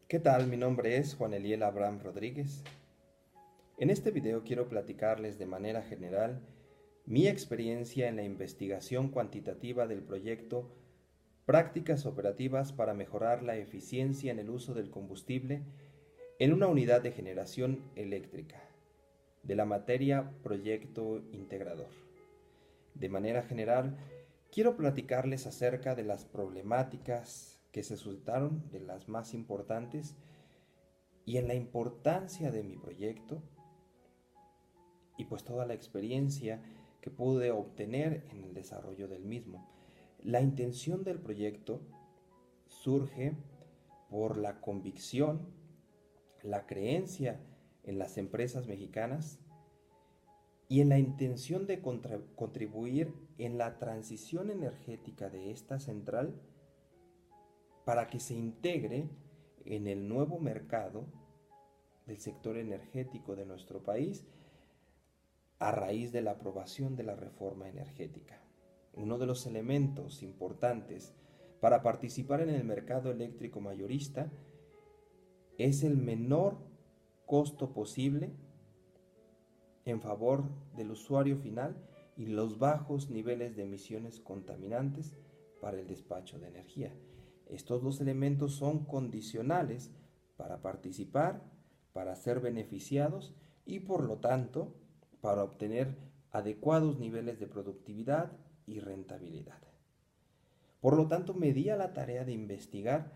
¿Qué tal? Mi nombre es Juan Eliel Abraham Rodríguez. En este video quiero platicarles de manera general mi experiencia en la investigación cuantitativa del proyecto Prácticas operativas para mejorar la eficiencia en el uso del combustible en una unidad de generación eléctrica, de la materia Proyecto Integrador. De manera general, quiero platicarles acerca de las problemáticas que se suscitaron, de las más importantes, y en la importancia de mi proyecto y pues toda la experiencia que pude obtener en el desarrollo del mismo. La intención del proyecto surge por la convicción, la creencia en las empresas mexicanas y en la intención de contribuir en la transición energética de esta central para que se integre en el nuevo mercado del sector energético de nuestro país a raíz de la aprobación de la reforma energética. Uno de los elementos importantes para participar en el mercado eléctrico mayorista es el menor costo posible en favor del usuario final y los bajos niveles de emisiones contaminantes para el despacho de energía. Estos dos elementos son condicionales para participar, para ser beneficiados y por lo tanto para obtener adecuados niveles de productividad y rentabilidad. Por lo tanto, me di a la tarea de investigar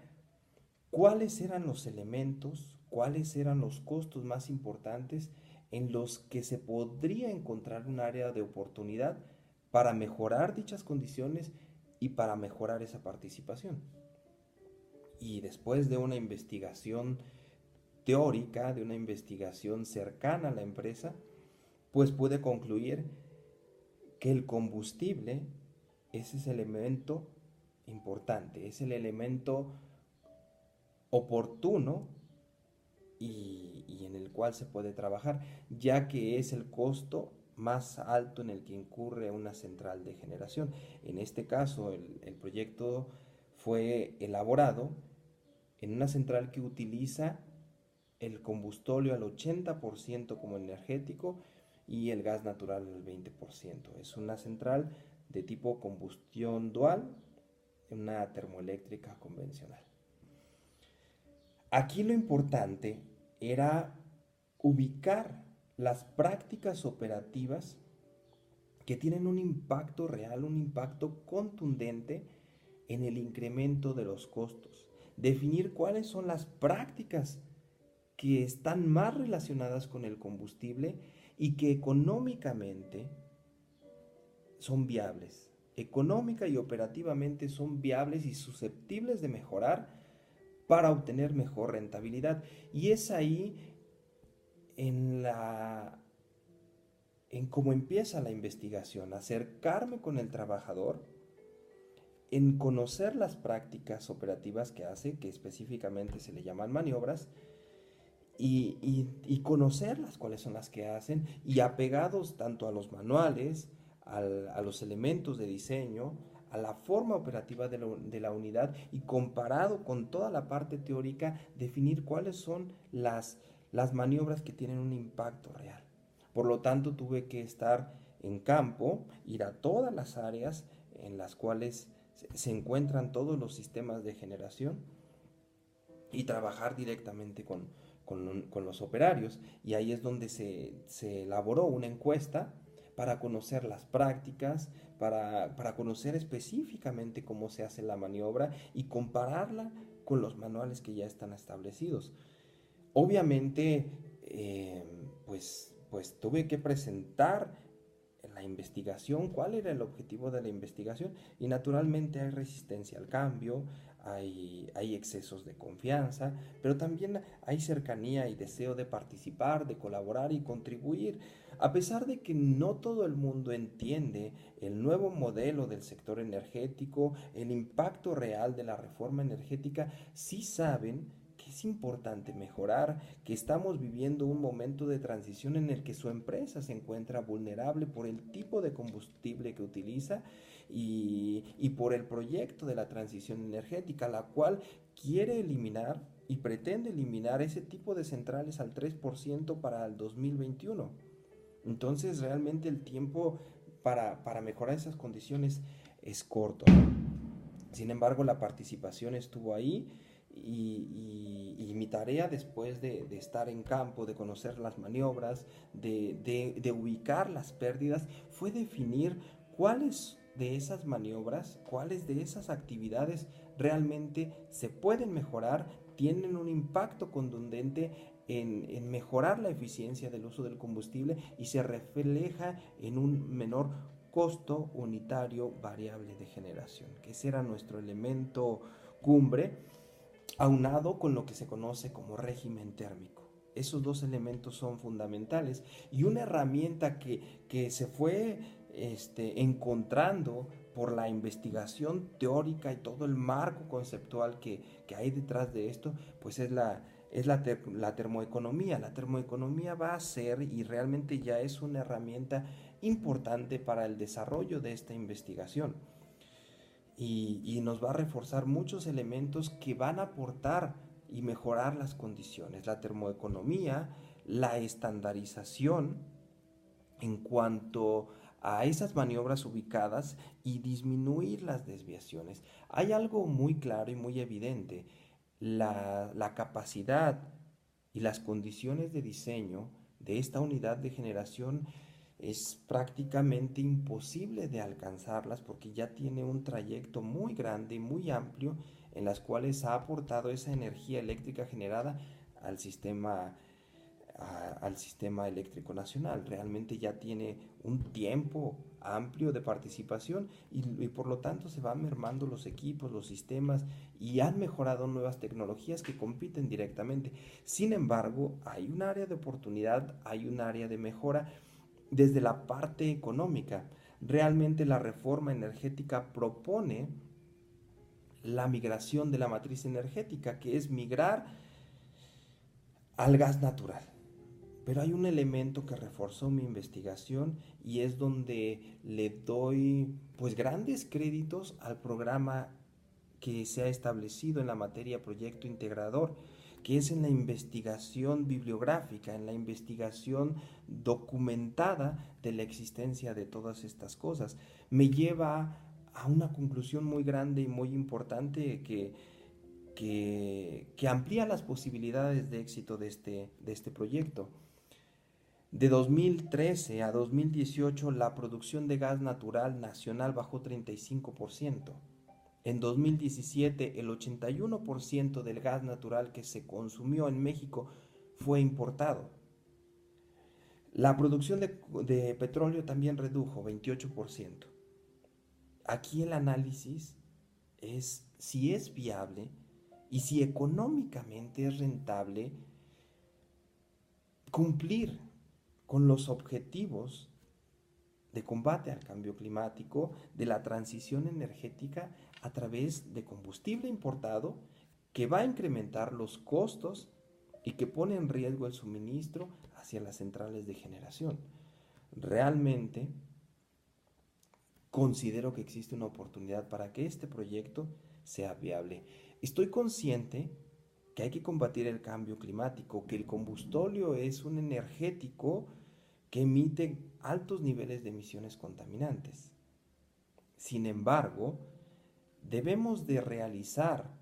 cuáles eran los elementos, cuáles eran los costos más importantes en los que se podría encontrar un área de oportunidad para mejorar dichas condiciones y para mejorar esa participación. Y después de una investigación teórica, de una investigación cercana a la empresa, pues pude concluir que el combustible es ese elemento importante, es el elemento oportuno y en el cual se puede trabajar, ya que es el costo más alto en el que incurre una central de generación. En este caso, el proyecto fue elaborado en una central que utiliza el combustóleo al 80% como energético y el gas natural al 20%. Es una central de tipo combustión dual, una termoeléctrica convencional. Aquí lo importante era ubicar las prácticas operativas que tienen un impacto real, un impacto contundente en el incremento de los costos. Definir cuáles son las prácticas que están más relacionadas con el combustible y que económicamente son viables. Económica y operativamente son viables y susceptibles de mejorar para obtener mejor rentabilidad. Y es ahí en cómo empieza la investigación, acercarme con el trabajador, en conocer las prácticas operativas que hace, que específicamente se le llaman maniobras, y conocerlas, cuáles son las que hacen, y apegados tanto a los manuales, a los elementos de diseño, a la forma operativa de la unidad y comparado con toda la parte teórica, definir cuáles son las maniobras que tienen un impacto real. Por lo tanto, tuve que estar en campo, ir a todas las áreas en las cuales se encuentran todos los sistemas de generación y trabajar directamente con los operarios. Y ahí es donde se elaboró una encuesta para conocer las prácticas, para conocer específicamente cómo se hace la maniobra y compararla con los manuales que ya están establecidos. Obviamente, pues tuve que presentar la investigación, cuál era el objetivo de la investigación y naturalmente hay resistencia al cambio, hay excesos de confianza, pero también hay cercanía y deseo de participar, de colaborar y contribuir. A pesar de que no todo el mundo entiende el nuevo modelo del sector energético, el impacto real de la reforma energética, sí saben que es importante mejorar, que estamos viviendo un momento de transición en el que su empresa se encuentra vulnerable por el tipo de combustible que utiliza y por el proyecto de la transición energética, la cual quiere eliminar y pretende eliminar ese tipo de centrales al 3% para el 2021. Entonces realmente el tiempo para mejorar esas condiciones es corto. Sin embargo, la participación estuvo ahí y mi tarea después de estar en campo, de conocer las maniobras, de ubicar las pérdidas, fue definir cuáles de esas maniobras, cuáles de esas actividades realmente se pueden mejorar, tienen un impacto contundente en mejorar la eficiencia del uso del combustible y se refleja en un menor costo unitario variable de generación, que ese era nuestro elemento cumbre, aunado con lo que se conoce como régimen térmico. Esos dos elementos son fundamentales y una herramienta que se fue encontrando por la investigación teórica y todo el marco conceptual que hay detrás de esto, pues es la termoeconomía. La termoeconomía va a ser y realmente ya es una herramienta importante para el desarrollo de esta investigación y nos va a reforzar muchos elementos que van a aportar y mejorar las condiciones. La termoeconomía, la estandarización en cuanto a esas maniobras ubicadas y disminuir las desviaciones. Hay algo muy claro y muy evidente. La capacidad y las condiciones de diseño de esta unidad de generación es prácticamente imposible de alcanzarlas porque ya tiene un trayecto muy grande y muy amplio en las cuales ha aportado esa energía eléctrica generada al sistema al sistema eléctrico nacional. Realmente ya tiene un tiempo amplio de participación y por lo tanto se van mermando los equipos, los sistemas y han mejorado nuevas tecnologías que compiten directamente. Sin embargo, hay un área de oportunidad, hay un área de mejora desde la parte económica. Realmente la reforma energética propone la migración de la matriz energética, que es migrar al gas natural. Pero hay un elemento que reforzó mi investigación y es donde le doy pues grandes créditos al programa que se ha establecido en la materia proyecto integrador, que es en la investigación bibliográfica, en la investigación documentada de la existencia de todas estas cosas. Me lleva a una conclusión muy grande y muy importante que amplía las posibilidades de éxito de este proyecto. De 2013 a 2018, la producción de gas natural nacional bajó 35%. En 2017, el 81% del gas natural que se consumió en México fue importado. La producción de petróleo también redujo 28%. Aquí el análisis es si es viable y si económicamente es rentable cumplir con los objetivos de combate al cambio climático, de la transición energética a través de combustible importado que va a incrementar los costos y que pone en riesgo el suministro hacia las centrales de generación. Realmente considero que existe una oportunidad para que este proyecto sea viable. Estoy consciente que hay que combatir el cambio climático, que el combustóleo es un energético que emite altos niveles de emisiones contaminantes. Sin embargo, debemos de realizar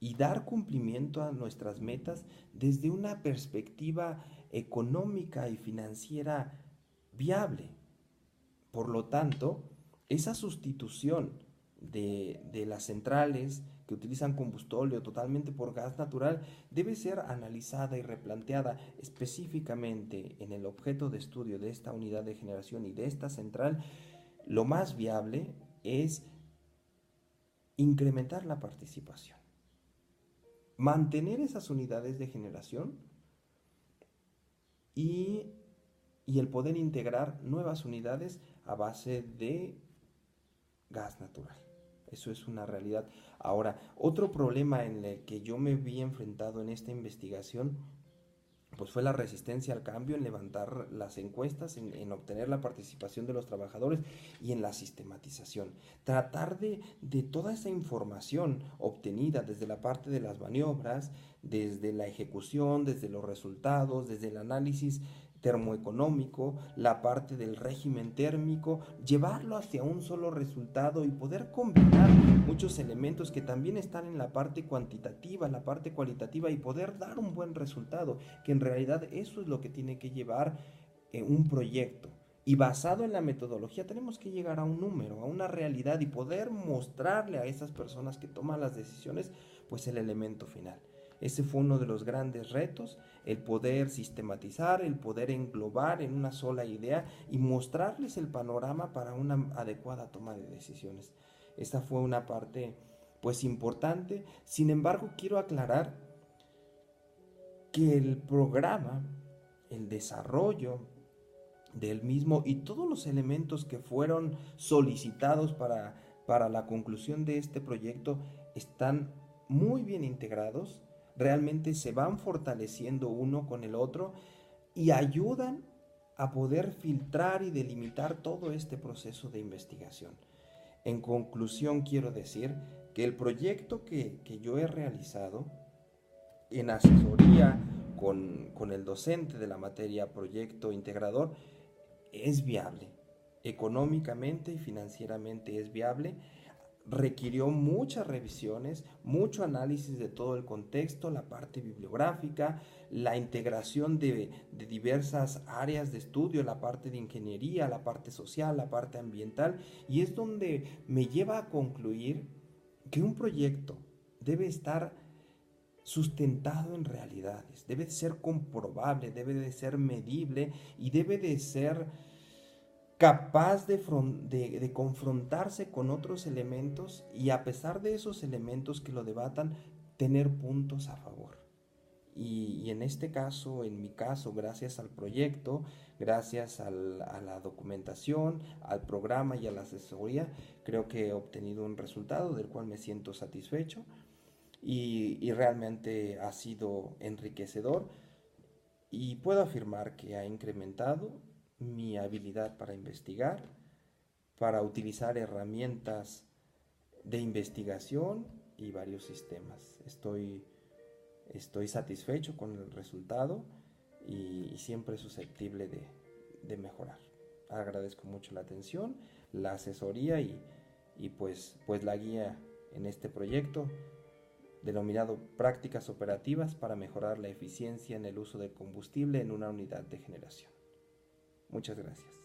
y dar cumplimiento a nuestras metas desde una perspectiva económica y financiera viable. Por lo tanto, esa sustitución de las centrales que utilizan combustóleo totalmente por gas natural debe ser analizada y replanteada específicamente en el objeto de estudio de esta unidad de generación y de esta central. Lo más viable es incrementar la participación, mantener esas unidades de generación y, y el poder integrar nuevas unidades a base de gas natural. Eso es una realidad. Ahora, otro problema en el que yo me vi enfrentado en esta investigación pues fue la resistencia al cambio en levantar las encuestas, en obtener la participación de los trabajadores y en la sistematización. Tratar de toda esa información obtenida desde la parte de las maniobras, desde la ejecución, desde los resultados, desde el análisis termoeconómico, la parte del régimen térmico, llevarlo hacia un solo resultado y poder combinar muchos elementos que también están en la parte cuantitativa, la parte cualitativa y poder dar un buen resultado, que en realidad eso es lo que tiene que llevar un proyecto. Y basado en la metodología tenemos que llegar a un número, a una realidad y poder mostrarle a esas personas que toman las decisiones, pues el elemento final. Ese fue uno de los grandes retos, el poder sistematizar, el poder englobar en una sola idea y mostrarles el panorama para una adecuada toma de decisiones. Esta fue una parte pues importante. Sin embargo, quiero aclarar que el programa, el desarrollo del mismo y todos los elementos que fueron solicitados para la conclusión de este proyecto están muy bien integrados, realmente se van fortaleciendo uno con el otro y ayudan a poder filtrar y delimitar todo este proceso de investigación. En conclusión, quiero decir que el proyecto que yo he realizado en asesoría con el docente de la materia proyecto integrador es viable, económicamente y financieramente es viable. Requirió muchas revisiones, mucho análisis de todo el contexto, la parte bibliográfica, la integración de diversas áreas de estudio, la parte de ingeniería, la parte social, la parte ambiental, y es donde me lleva a concluir que un proyecto debe estar sustentado en realidades, debe de ser comprobable, debe de ser medible y debe de ser capaz de confrontarse con otros elementos y a pesar de esos elementos que lo debatan, tener puntos a favor. Y en este caso, en mi caso, gracias al proyecto, gracias a la documentación, al programa y a la asesoría, creo que he obtenido un resultado del cual me siento satisfecho y realmente ha sido enriquecedor y puedo afirmar que ha incrementado mi habilidad para investigar, para utilizar herramientas de investigación y varios sistemas. Estoy satisfecho con el resultado y siempre susceptible de mejorar. Agradezco mucho la atención, la asesoría y pues la guía en este proyecto denominado Prácticas Operativas para mejorar la eficiencia en el uso del combustible en una unidad de generación. Muchas gracias.